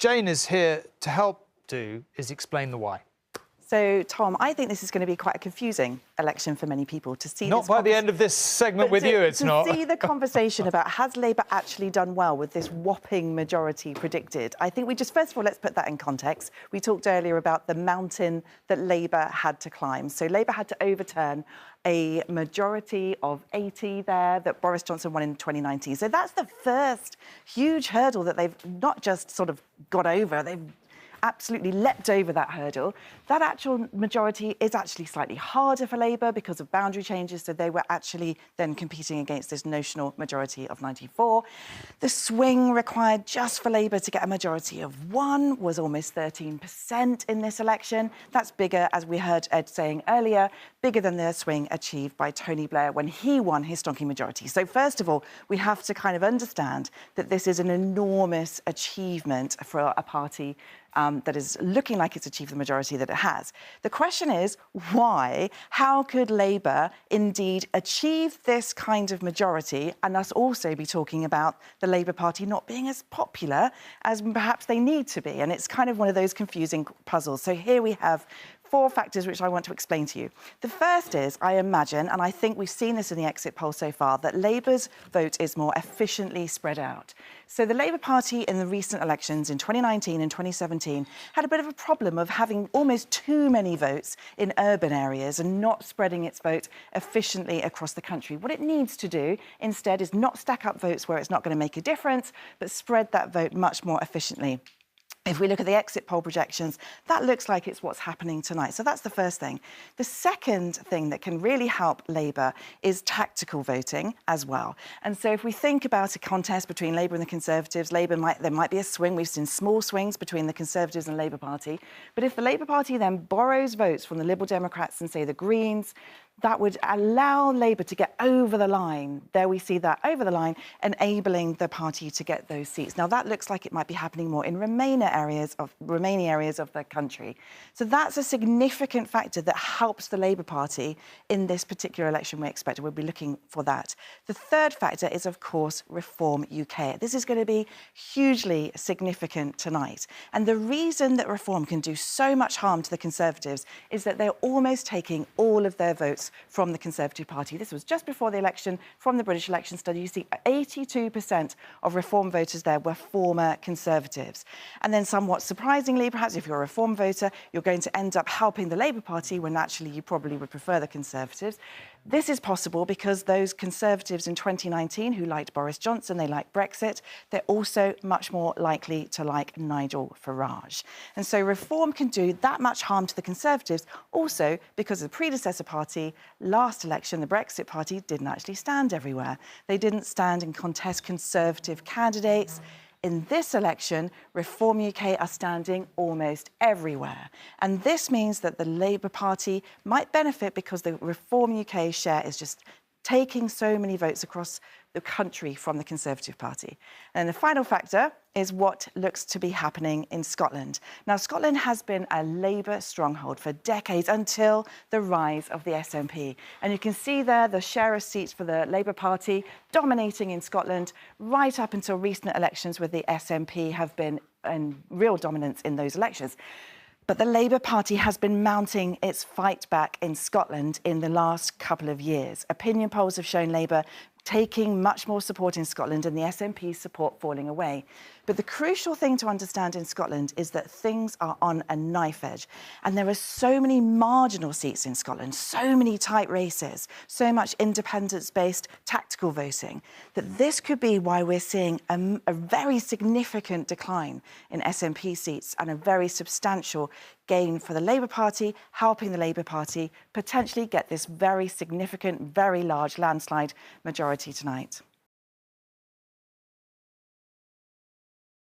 Jane is here to help is explain the why. So, Tom, I think this is going to be quite a confusing election for many people to see. Not by the end of this segment with you, it's not. To see the conversation about has Labour actually done well with this whopping majority predicted. I think first of all, let's put that in context. We talked earlier about the mountain that Labour had to climb. So Labour had to overturn a majority of 80 there that Boris Johnson won in 2019. So that's the first huge hurdle that they've not just sort of got over, they've absolutely leapt over that hurdle. That actual majority is actually slightly harder for Labour because of boundary changes, so they were actually then competing against this notional majority of 94. The swing required just for Labour to get a majority of 1 was almost 13% in this election. That's bigger, as we heard Ed saying earlier, bigger than the swing achieved by Tony Blair when he won his stonking majority. So first of all, we have to kind of understand that this is an enormous achievement for a party that is looking like it's achieved the majority that it has. The question is, why? How could Labour indeed achieve this kind of majority and us also be talking about the Labour Party not being as popular as perhaps they need to be? And it's kind of one of those confusing puzzles. So here we have 4 factors which I want to explain to you. The first is, I imagine, and I think we've seen this in the exit poll so far, that Labour's vote is more efficiently spread out. So the Labour Party in the recent elections in 2019 and 2017 had a bit of a problem of having almost too many votes in urban areas and not spreading its vote efficiently across the country. What it needs to do instead is not stack up votes where it's not going to make a difference, but spread that vote much more efficiently. If we look at the exit poll projections, that looks like it's what's happening tonight. So that's the first thing. The second thing that can really help Labour is tactical voting as well. And so if we think about a contest between Labour and the Conservatives, there might be a swing. We've seen small swings between the Conservatives and Labour Party. But if the Labour Party then borrows votes from the Liberal Democrats and, say, the Greens, that would allow Labour to get over the line. There we see that, over the line, enabling the party to get those seats. Now, that looks like it might be happening more in remaining areas of the country. So that's a significant factor that helps the Labour Party in this particular election we expect. We'll be looking for that. The third factor is, of course, Reform UK. This is going to be hugely significant tonight. And the reason that Reform can do so much harm to the Conservatives is that they're almost taking all of their votes from the Conservative Party. This was just before the election. From the British election study, you see 82% of Reform voters there were former Conservatives. And then somewhat surprisingly, perhaps if you're a Reform voter, you're going to end up helping the Labour Party when actually you probably would prefer the Conservatives. This is possible because those Conservatives in 2019 who liked Boris Johnson, they liked Brexit, they're also much more likely to like Nigel Farage. And so Reform can do that much harm to the Conservatives also because the predecessor party, last election, the Brexit Party, didn't actually stand everywhere. They didn't stand and contest Conservative candidates. In this election, Reform UK are standing almost everywhere. And this means that the Labour Party might benefit because the Reform UK share is just taking so many votes across the country from the Conservative Party. And the final factor is what looks to be happening in Scotland. Now, Scotland has been a Labour stronghold for decades until the rise of the SNP. And you can see there the share of seats for the Labour Party dominating in Scotland right up until recent elections where the SNP have been in real dominance in those elections. But the Labour Party has been mounting its fight back in Scotland in the last couple of years. Opinion polls have shown Labour taking much more support in Scotland and the SNP's support falling away. But the crucial thing to understand in Scotland is that things are on a knife edge. And there are so many marginal seats in Scotland, so many tight races, so much independence-based tactical voting, that this could be why we're seeing a very significant decline in SNP seats and a very substantial gain for the Labour Party, helping the Labour Party potentially get this very significant, very large landslide majority tonight.